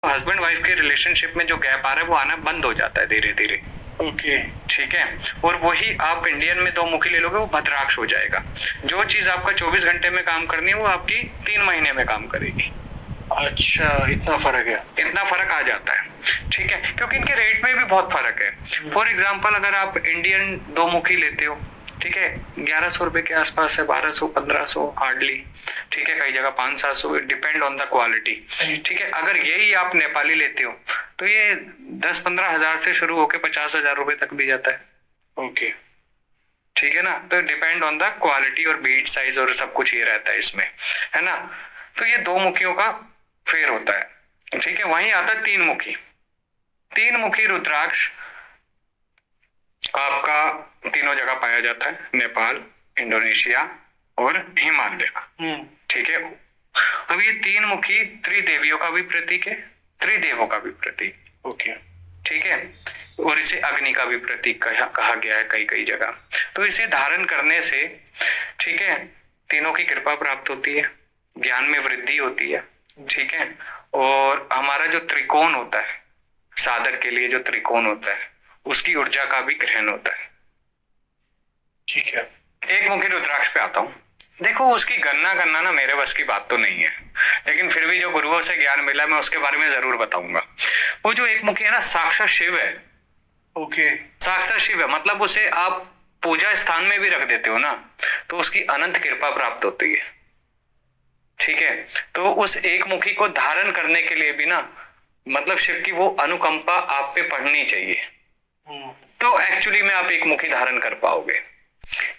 Husband wife के relationship में जो गैप आ रहा है वो आना बंद हो जाता है धीरे धीरे। ओके। ठीक है। और वही आप इंडियन में 2 मुखी ले लोगे वो भद्राक्ष हो जाएगा। जो चीज आपका 24 घंटे में काम करनी है वो आपकी 3 महीने में काम करेगी। अच्छा, इतना फर्क है। इतना फर्क आ जाता है। ठीक है, क्योंकि इनके रेट में भी बहुत फर्क है। फॉर एग्जाम्पल अगर आप इंडियन 2 मुखी लेते हो, ठीक है, 1100 रुपए के आसपास है, 1200 1500 हार्डली। ठीक है, कई जगह 500-700, डिपेंड ऑन द क्वालिटी। ठीक है, अगर यही आप नेपाली लेते हो तो ये 10-15 हजार से शुरू होकर 50,000 रुपए तक भी जाता है। ओके। ठीक है ना, तो डिपेंड ऑन द क्वालिटी और बीट साइज और सब कुछ ये रहता है इसमें, है ना। तो ये 2 मुखियों का फेर होता है। ठीक है, वहीं आता है 3 मुखी। 3 मुखी रुद्राक्ष आपका तीनों जगह पाया जाता है, नेपाल, इंडोनेशिया और हिमालय। ठीक है, अब ये 3 मुखी त्रिदेवियों का भी प्रतीक है, त्रिदेवों का भी प्रतीक। ओके। ठीक है, और इसे अग्नि का भी प्रतीक कहा गया है कई कई जगह। तो इसे धारण करने से, ठीक है, तीनों की कृपा प्राप्त होती है, ज्ञान में वृद्धि होती है। ठीक है, और हमारा जो त्रिकोण होता है, साधक के लिए जो त्रिकोण होता है उसकी ऊर्जा का भी ग्रहण होता है। ठीक है। एक मुखी रुद्राक्ष पे आता हूँ। देखो, उसकी गणना करना ना मेरे बस की बात तो नहीं है, लेकिन फिर भी जो गुरुओं से ज्ञान मिला मैं उसके बारे में जरूर बताऊंगा। वो जो एक मुखी है ना, साक्षात शिव है। ओके। साक्षात शिव है, मतलब उसे आप पूजा स्थान में भी रख देते हो ना तो उसकी अनंत कृपा प्राप्त होती है। ठीक है, तो उस एक मुखी को धारण करने के लिए भी ना, मतलब शिव की वो अनुकंपा आप पे पड़नी चाहिए, तो एक्चुअली में आप एक मुखी धारण कर पाओगे।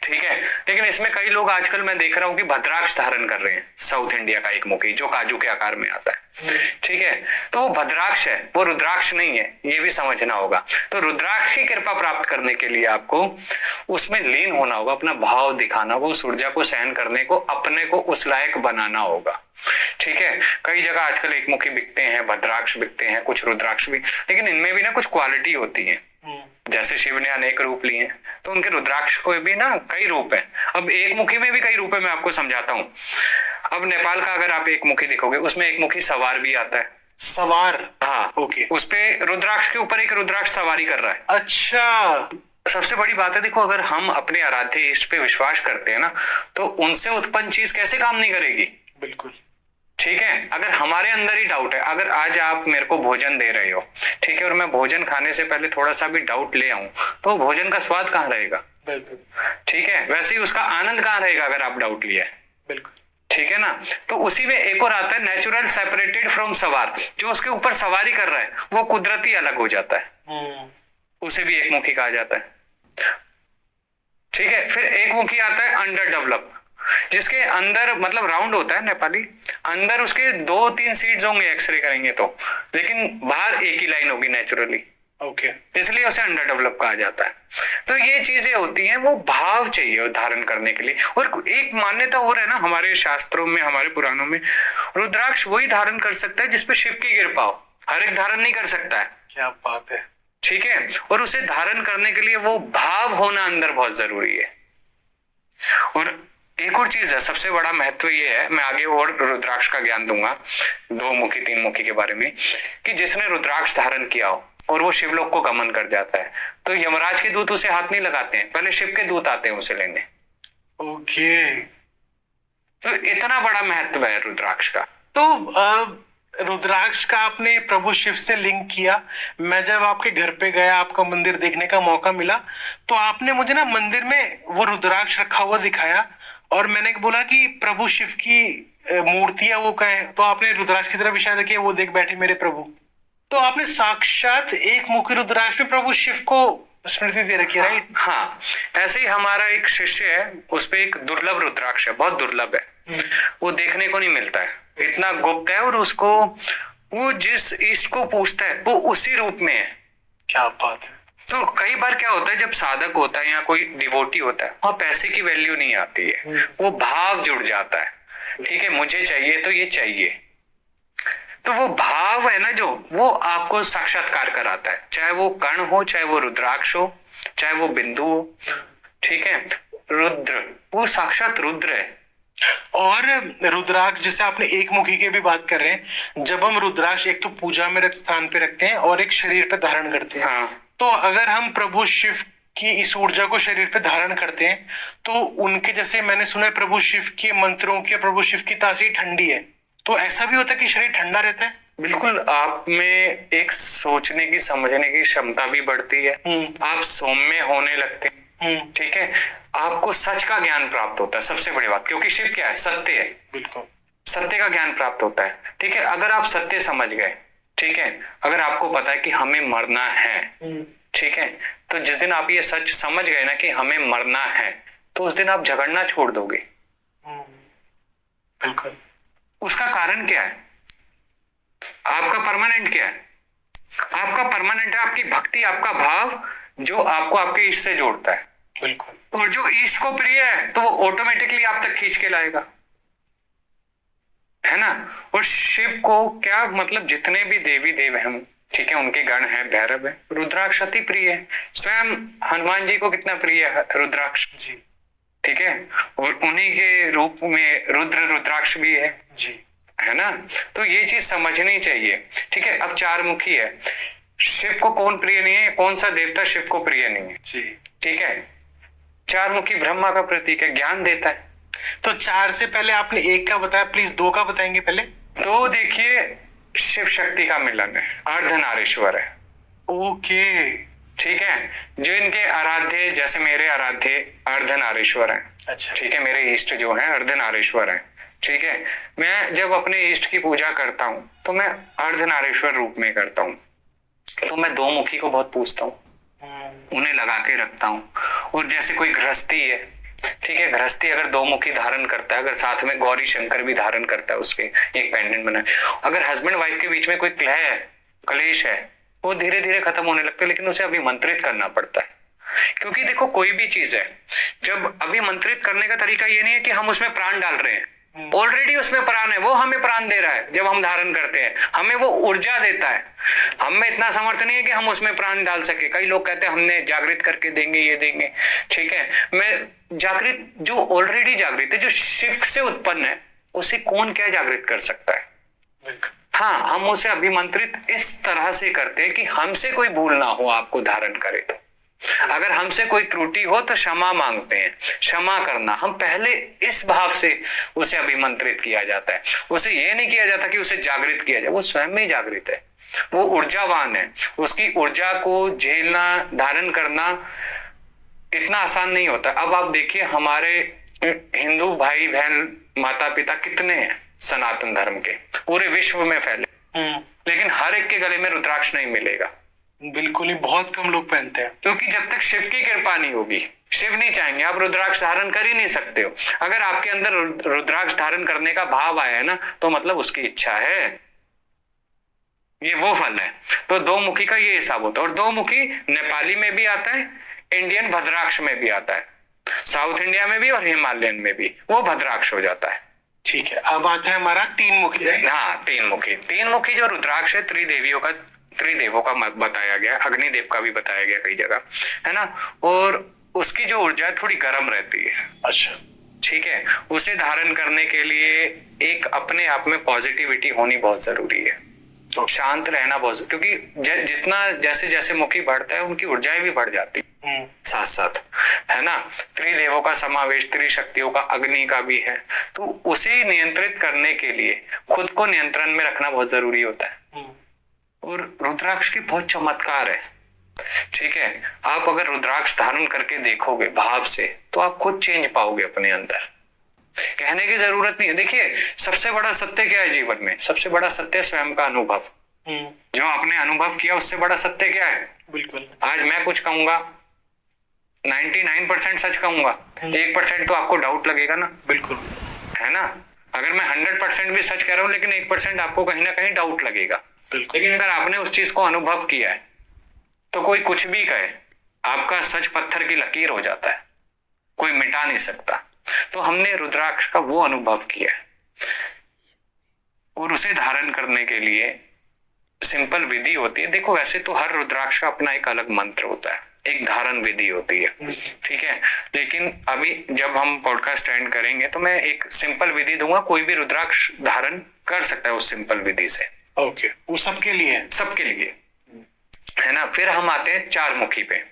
ठीक है, लेकिन इसमें कई लोग आजकल मैं देख रहा हूँ कि भद्राक्ष धारण कर रहे हैं, साउथ इंडिया का एक मुखी जो काजू के आकार में आता है। ठीक है, तो वो भद्राक्ष है, वो रुद्राक्ष नहीं है, ये भी समझना होगा। तो रुद्राक्ष की कृपा प्राप्त करने के लिए आपको उसमें लीन होना होगा, अपना भाव दिखाना, वो उस ऊर्जा को सहन करने को, अपने को उस लायक बनाना होगा। ठीक है, कई जगह आजकल एक मुखी बिकते हैं, भद्राक्ष बिकते हैं, कुछ रुद्राक्ष भी, लेकिन इनमें भी ना कुछ क्वालिटी होती है। जैसे शिव ने अनेक रूप लिए हैं, तो उनके रुद्राक्ष को भी ना कई रूप हैं। अब एक मुखी में भी कई रूप है, मैं आपको समझाता हूँ। अब नेपाल का अगर आप एक मुखी देखोगे, उसमें एक मुखी सवार भी आता है। सवार? हाँ, ओके। उसपे रुद्राक्ष के ऊपर एक रुद्राक्ष सवारी कर रहा है। अच्छा। सबसे बड़ी बात है, देखो, अगर हम अपने आराध्य इष्ट पे विश्वास करते हैं ना, तो उनसे उत्पन्न चीज कैसे काम नहीं करेगी। बिल्कुल। ठीक है, अगर हमारे अंदर ही डाउट है, अगर आज आप मेरे को भोजन दे रहे हो, ठीक है, और मैं भोजन खाने से पहले थोड़ा सा भी डाउट ले आऊं, तो भोजन का स्वाद कहाँ रहेगा। बिल्कुल। ठीक है, वैसे ही उसका आनंद कहाँ रहेगा अगर आप डाउट लिया है। बिल्कुल। ठीक है ना, तो उसी में एक और आता है नेचुरल सेपरेटेड फ्रॉम सवार, जो उसके ऊपर सवारी कर रहा है वो कुदरती अलग हो जाता है, उसे भी एक मुखी कहा जाता है। ठीक है, फिर एक मुखी आता है अंडर डेवलप, जिसके अंदर मतलब राउंड होता है नेपाली, अंदर उसके 2-3 सीड्स होंगे एक्सरे करेंगे तो, लेकिन बाहर एक ही लाइन होगी नेचुरली। ओके। इसलिए उसे अंडर डेवलप कहा जाता है। तो ये चीजें होती हैं, वो भाव चाहिए धारण करने के लिए। और एक मान्यता और है ना हमारे शास्त्रों में, हमारे पुराणों में, रुद्राक्ष वही धारण कर सकता है जिसपे शिव की कृपा हो, हर एक धारण नहीं कर सकता है। क्या बात है। ठीक है, और उसे धारण करने के लिए वो भाव होना अंदर बहुत जरूरी है। और एक और चीज है, सबसे बड़ा महत्व ये है, मैं आगे और रुद्राक्ष का ज्ञान दूंगा 2 मुखी 3 मुखी के बारे में, कि जिसने रुद्राक्ष धारण किया हो और वो शिवलोक को गमन कर जाता है, तो यमराज के दूत उसे हाथ नहीं लगाते हैं, पहले शिव के दूत आते हैं उसे लेने। ओके। तो इतना बड़ा महत्व है रुद्राक्ष का। तो रुद्राक्ष का आपने प्रभु शिव से लिंक किया। मैं जब आपके घर पे गया, आपका मंदिर देखने का मौका मिला, तो आपने मुझे ना मंदिर में वो रुद्राक्ष रखा हुआ दिखाया, और मैंने बोला कि प्रभु शिव की मूर्ति है, वो कहाँ है? तो आपने रुद्राक्ष की तरफ इशारा किया, वो देख बैठे मेरे प्रभु। तो आपने साक्षात एक मुखी रुद्राक्ष में प्रभु शिव को स्मृति दे रखी है, राइट? हाँ, ऐसे ही हमारा एक शिष्य है, उसपे एक दुर्लभ रुद्राक्ष है, बहुत दुर्लभ है, वो देखने को नहीं मिलता है, इतना गुप्त है, और उसको वो जिस इष्ट को पूछता है वो उसी रूप में है। क्या बात है। तो कई बार क्या होता है, जब साधक होता है या कोई डिवोटी होता है, वहां पैसे की वैल्यू नहीं आती है, वो भाव जुड़ जाता है। ठीक है, मुझे चाहिए तो ये चाहिए, तो वो भाव है ना जो, वो आपको साक्षात्कार कराता है, चाहे वो कर्ण हो, चाहे वो रुद्राक्ष हो, चाहे वो बिंदु हो। ठीक है, रुद्र वो साक्षात रुद्र है, और रुद्राक्ष जैसे आपने एक मुखी की भी बात कर रहे हैं, जब हम रुद्राक्ष एक तो पूजा में स्थान पे रखते हैं और एक शरीर पे धारण करते हैं, हाँ। तो अगर हम प्रभु शिव की इस ऊर्जा को शरीर पे धारण करते हैं तो उनके जैसे मैंने सुना है प्रभु शिव के मंत्रों की, प्रभु शिव की तासीर ठंडी है, तो ऐसा भी होता है कि शरीर ठंडा रहता है? बिल्कुल, आप में एक सोचने की समझने की क्षमता भी बढ़ती है, आप सौम्य होने लगते हैं, ठीक है, आपको सच का ज्ञान प्राप्त होता है, सबसे बड़ी बात, क्योंकि शिव क्या है? सत्य है। बिल्कुल, सत्य का ज्ञान प्राप्त होता है, ठीक है। अगर आप सत्य समझ गए, ठीक है, अगर आपको पता है कि हमें मरना है, ठीक है, तो जिस दिन आप ये सच समझ गए ना कि हमें मरना है, तो उस दिन आप झगड़ना छोड़ दोगे। बिल्कुल। उसका कारण क्या है? आपका परमानेंट क्या है? आपका परमानेंट है आपकी भक्ति, आपका भाव, जो आपको आपके इष्ट से जोड़ता है। बिल्कुल। और जो इष्ट को प्रिय है तो वो ऑटोमेटिकली आप तक खींच के लाएगा, है ना। और शिव को क्या मतलब, जितने भी देवी देव हैं, ठीक है, उनके गण है, भैरव है, रुद्राक्ष अति प्रिय है। स्वयं हनुमान जी को कितना प्रिय है रुद्राक्ष जी, ठीक है, और उन्हीं के रूप में रुद्राक्ष भी है जी, है ना। तो ये चीज समझनी चाहिए, ठीक है। अब चार मुखी है, शिव को कौन प्रिय नहीं है? कौन सा देवता शिव को प्रिय नहीं है? जी, ठीक है। चार मुखी ब्रह्मा का प्रतीक है, ज्ञान देता है। तो चार से पहले आपने एक का बताया, प्लीज दो का बताएंगे पहले। तो देखिए, शिव शक्ति का मिलन है, अर्धनारीश्वर है। ओके, ठीक है, जो इनके आराध्य, जैसे मेरे आराध्य अर्धनारीश्वर हैं। अच्छा, ठीक है, मेरे इष्ट जो हैं अर्धनारीश्वर हैं। ठीक है, मैं जब अपने इष्ट की पूजा करता हूँ तो मैं अर्धनारीश्वर रूप में करता हूँ। तो मैं दो मुखी को बहुत पूजता हूँ, उन्हें लगा के रखता हूँ। और जैसे कोई गृहस्थी है, ठीक है, गृहस्थी अगर दो मुखी धारण करता है, अगर साथ में गौरी शंकर भी धारण करता है, उसके एक पेंडेंट बना, अगर हस्बैंड वाइफ के बीच में कोई कलह है, कलेश है, वो धीरे धीरे खत्म होने लगता है, लेकिन उसे अभिमंत्रित करना पड़ता है। क्योंकि देखो, कोई भी चीज है, जब अभिमंत्रित करने का तरीका ये नहीं है कि हम उसमें प्राण डाल रहे हैं, ऑलरेडी उसमें प्राण है, वो हमें प्राण दे रहा है। जब हम धारण करते हैं, हमें वो ऊर्जा देता है। हम में इतना सामर्थ्य नहीं है कि हम उसमें प्राण डाल सके। कई लोग कहते हैं हमने जागृत करके देंगे, ये देंगे, ठीक है। मैं जागृत, जो ऑलरेडी जागृत है, जो शिव से उत्पन्न है, उसे कौन क्या जागृत कर सकता है? हाँ, हम उसे अभिमंत्रित इस तरह से करते हैं कि हमसे कोई भूल ना हो, आपको धारण करे तो। अगर हमसे कोई त्रुटि हो तो क्षमा मांगते हैं, क्षमा करना। हम पहले इस भाव से उसे अभिमंत्रित किया जाता है। उसे ये नहीं किया जाता कि उसे जागृत किया जाए, वो स्वयं में जागृत है, वो ऊर्जावान है। उसकी ऊर्जा को झेलना, धारण करना इतना आसान नहीं होता। अब आप देखिए, हमारे हिंदू भाई बहन, माता पिता कितने हैं सनातन धर्म के, पूरे विश्व में फैले, लेकिन हर एक के गले में रुद्राक्ष नहीं मिलेगा। बिल्कुल ही, बहुत कम लोग पहनते हैं। क्योंकि जब तक शिव की कृपा नहीं होगी, शिव नहीं चाहेंगे, आप रुद्राक्ष धारण कर ही नहीं सकते हो। अगर आपके अंदर रुद्राक्ष धारण करने का भाव आया है ना, तो मतलब उसकी इच्छा है, ये वो फल है। तो दो मुखी का ये हिसाब होता है। और दो मुखी नेपाली में भी आता है, इंडियन भद्राक्ष में भी आता है, साउथ इंडिया में भी और हिमालयन में भी वो भद्राक्ष हो जाता है। ठीक है, अब आता है हमारा तीन मुखी। हाँ, तीन मुखी। तीन मुखी जो रुद्राक्ष है, त्रिदेवों का बताया गया, अग्निदेव का भी बताया गया कई जगह, है ना। और उसकी जो ऊर्जा है थोड़ी गर्म रहती है। अच्छा, ठीक है, उसे धारण करने के लिए एक अपने आप में पॉजिटिविटी होनी बहुत जरूरी है, शांत रहना बहुत, क्योंकि जितना जैसे जैसे मुखी बढ़ता है, उनकी ऊर्जाएं भी बढ़ जाती है साथ साथ, है ना। त्रिदेवों का समावेश, त्रिशक्तियों का, अग्नि का भी है। तो उसे नियंत्रित करने के लिए खुद को नियंत्रण में रखना बहुत जरूरी होता है। और रुद्राक्ष की बहुत चमत्कार है, ठीक है। आप अगर रुद्राक्ष धारण करके देखोगे भाव से, तो आप खुद चेंज पाओगे अपने अंदर। कहने की जरूरत नहीं है। देखिए, सबसे बड़ा सत्य क्या है जीवन में? सबसे बड़ा सत्य स्वयं का अनुभव। जो आपने अनुभव किया, उससे बड़ा सत्य क्या है? बिल्कुल। आज मैं कुछ कहूंगा, 99% सच कहूंगा, 1% तो आपको डाउट लगेगा ना। बिल्कुल, है ना। अगर मैं 100% भी सच कह रहा हूँ, लेकिन 1% आपको कहीं ना कहीं डाउट लगेगा। लेकिन अगर आपने उस चीज को अनुभव किया है, तो कोई कुछ भी कहे, आपका सच पत्थर की लकीर हो जाता है, कोई मिटा नहीं सकता। तो हमने रुद्राक्ष का वो अनुभव किया है, और उसे धारण करने के लिए सिंपल विधि होती है। देखो, वैसे तो हर रुद्राक्ष का अपना एक अलग मंत्र होता है, एक धारण विधि होती है, ठीक है। लेकिन अभी जब हम पॉडकास्ट एंड करेंगे तो मैं एक सिंपल विधि दूंगा, कोई भी रुद्राक्ष धारण कर सकता है उस सिंपल विधि से। ओके, वो सबके लिए है? सबके लिए है ना। फिर हम आते हैं चार मुखी पे।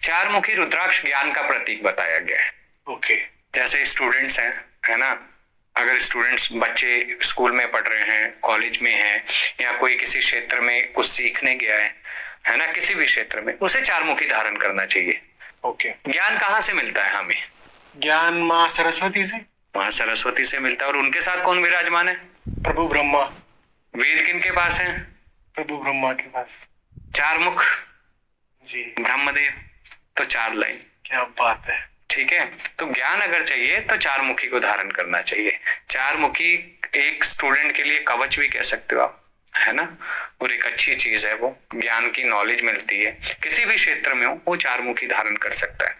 चार मुखी रुद्राक्ष ज्ञान का प्रतीक बताया गया है। ओके। जैसे स्टूडेंट्स हैं, है ना, अगर स्टूडेंट्स बच्चे स्कूल में पढ़ रहे हैं, कॉलेज में हैं, या कोई किसी क्षेत्र में कुछ सीखने गया है ना, किसी भी क्षेत्र में, उसे चार मुखी धारण करना चाहिए। ओके। ज्ञान कहाँ से मिलता है हमें? ज्ञान माँ सरस्वती से। माँ सरस्वती से मिलता है। और उनके साथ कौन विराजमान है? प्रभु ब्रह्मा। वेद किनके पास है? प्रभु ब्रह्मा के पास। चार मुख जी। ब्रह्मदेव। तो चार लाइन। क्या बात है। ठीक है। तो ज्ञान अगर चाहिए तो चार मुखी को धारण करना चाहिए। चार मुखी एक स्टूडेंट के लिए कवच भी कह सकते हो आप, है ना, और एक अच्छी चीज है, वो ज्ञान की नॉलेज मिलती है, किसी भी क्षेत्र में हो वो चार मुखी धारण कर सकता है।